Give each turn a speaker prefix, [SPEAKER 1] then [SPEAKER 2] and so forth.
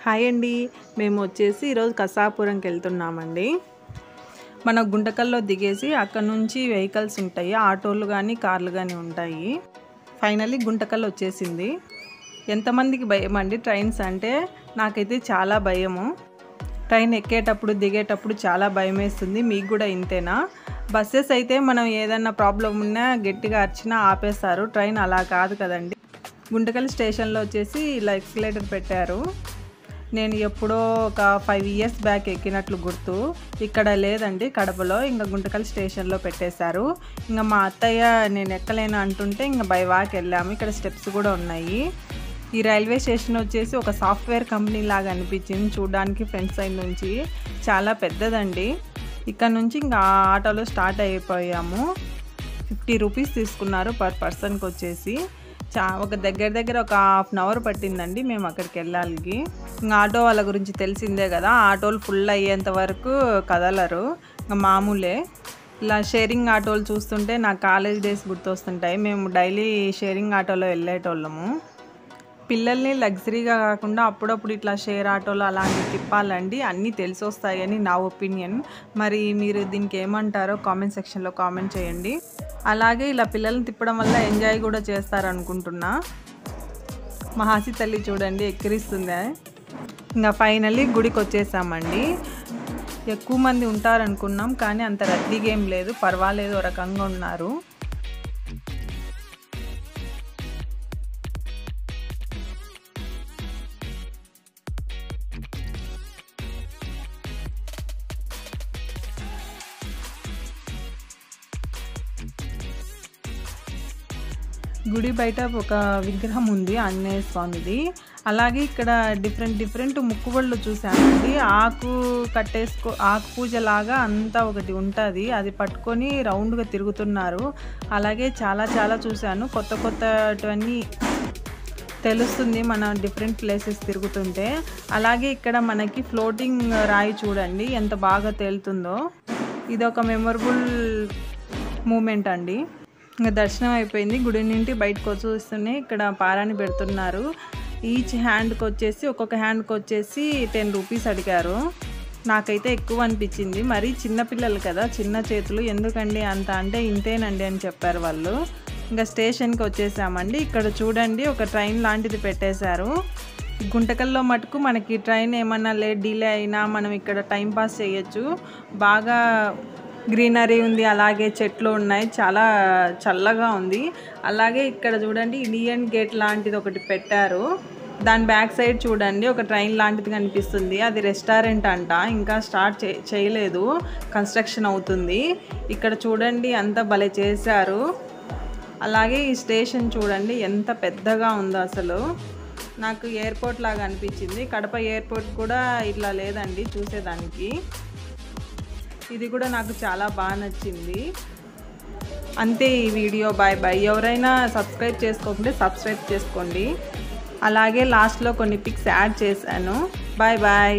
[SPEAKER 1] Hi అండి, మేము వచ్చేసి ఈరోజు కసాపురంకి వెళ్తున్నామండి. మన గుంటకల్లో దిగేసి అక్కడ నుంచి వెహికల్స్ ఉంటాయి, ఆటోలు కానీ కార్లు కానీ ఉంటాయి. ఫైనల్లీ గుంటకల్ వచ్చేసింది. ఎంతమందికి భయం అండి ట్రైన్స్ అంటే? నాకైతే చాలా భయము. ట్రైన్ ఎక్కేటప్పుడు దిగేటప్పుడు చాలా భయం వేస్తుంది. మీకు కూడా ఇంతేనా? బస్సెస్ అయితే మనం ఏదన్నా ప్రాబ్లం ఉన్నా గట్టిగా అరిచినా ఆపేస్తారు. ట్రైన్ అలా కాదు కదండి. గుంటకల్ స్టేషన్లో వచ్చేసి ఇలా ఎక్స్కలేటర్ పెట్టారు. నేను ఎప్పుడో ఒక 5 years బ్యాక్ ఎక్కినట్లు గుర్తు. ఇక్కడ లేదండి, కడపలో. ఇంకా గుంటకల్ స్టేషన్లో పెట్టేశారు. ఇంకా మా అత్తయ్య నేను ఎక్కలేను అంటుంటే ఇంకా బై వాక్ వెళ్ళాము. ఇక్కడ స్టెప్స్ కూడా ఉన్నాయి. ఈ రైల్వే స్టేషన్ వచ్చేసి ఒక సాఫ్ట్వేర్ కంపెనీ లాగా అనిపించింది చూడడానికి. ఫ్రంట్ సైడ్ నుంచి చాలా పెద్దదండి. ఇక్కడ నుంచి ఇంకా ఆటోలో స్టార్ట్ అయిపోయాము. 50 rupees తీసుకున్నారు పర్ పర్సన్కి వచ్చేసి. ఒక దగ్గర ఒక 1/2 hour పట్టిందండి మేము అక్కడికి వెళ్ళాలి. ఇంకా ఆటో వాళ్ళ గురించి తెలిసిందే కదా, ఆటోలు ఫుల్ అయ్యేంత వరకు కదలరు. ఇంకా మామూలే. ఇలా షేరింగ్ ఆటోలు చూస్తుంటే నాకు కాలేజ్ డేస్ గుర్తొస్తుంటాయి. మేము డైలీ షేరింగ్ ఆటోలో వెళ్ళేటోళ్ళము. పిల్లల్ని లగ్జరీగా కాకుండా అప్పుడప్పుడు ఇట్లా షేర్ ఆటోలు అలాంటివి తిప్పాలండి, అన్నీ తెలిసి వస్తాయని నా ఒపీనియన్. మరి మీరు దీనికి ఏమంటారో కామెంట్ సెక్షన్లో కామెంట్ చేయండి. అలాగే ఇలా పిల్లల్ని తిప్పడం వల్ల ఎంజాయ్ కూడా చేస్తారనుకుంటున్నా. మా హాసి తల్లి చూడండి ఎక్కిరిస్తుంది. ఇంకా ఫైనల్లీ గుడికి వచ్చేసామండి. ఎక్కువ మంది ఉంటారనుకున్నాం కానీ అంత రద్దీగా ఏం లేదు, పర్వాలేదు, ఓ రకంగా ఉన్నారు. గుడి బయట ఒక విగ్రహం ఉంది, ఆంజనేయ స్వామిది. అలాగే ఇక్కడ డిఫరెంట్ ముక్కుబళ్ళు చూసానండి. ఆకు పూజ లాగా అంతా ఒకటి ఉంటుంది, అది పట్టుకొని రౌండ్గా తిరుగుతున్నారు. అలాగే చాలా చూశాను, కొత్తవన్నీ తెలుస్తుంది మన డిఫరెంట్ ప్లేసెస్ తిరుగుతుంటే. అలాగే ఇక్కడ మనకి ఫ్లోటింగ్ రాయి చూడండి ఎంత బాగా తేలుతుందో. ఇది ఒక మెమొరబుల్ మూమెంట్ అండి. ఇంకా దర్శనం అయిపోయింది. గుడి నుండి బయటకు వచ్చేస్తూనే ఇక్కడ పారాని పెడుతున్నారు. ఈచ్ హ్యాండ్కి వచ్చేసి ఒక్కొక్క హ్యాండ్కి వచ్చేసి 10 rupees అడిగారు. నాకైతే ఎక్కువ అనిపించింది. మరి చిన్నపిల్లలు కదా, చిన్న చేతులు ఎందుకండి అంత అంటే ఇంతేనండి అని చెప్పారు వాళ్ళు. ఇంకా స్టేషన్కి వచ్చేసామండి. ఇక్కడ చూడండి ఒక ట్రైన్ లాంటిది పెట్టేశారు. గుంటకల్లో మటుకు మనకి ట్రైన్ ఏమన్నా డిలే అయినా మనం ఇక్కడ టైం పాస్ చేయొచ్చు. బాగా గ్రీనరీ ఉంది, అలాగే చెట్లు ఉన్నాయి, చాలా చల్లగా ఉంది. అలాగే ఇక్కడ చూడండి ఇండియన్ గేట్ లాంటిది ఒకటి పెట్టారు. దాని బ్యాక్ సైడ్ చూడండి ఒక ట్రైన్ లాంటిది కనిపిస్తుంది. అది రెస్టారెంట్ అంట, ఇంకా స్టార్ట్ చేయలేదు, కన్స్ట్రక్షన్ అవుతుంది. ఇక్కడ చూడండి అంతా భలే చేశారు. అలాగే ఈ స్టేషన్ చూడండి ఎంత పెద్దగా ఉందో అసలు. నాకు ఎయిర్పోర్ట్ లాగా అనిపించింది. కడప ఎయిర్పోర్ట్ కూడా ఇట్లా లేదండి చూసేదానికి. ఇది కూడా నాకు చాలా బాగా నచ్చింది. అంతే ఈ వీడియో. బాయ్. ఎవరైనా సబ్స్క్రైబ్ చేసుకోకుంటే సబ్స్క్రైబ్ చేసుకోండి. అలాగే లాస్ట్లో కొన్ని పిక్స్ యాడ్ చేశాను. బాయ్.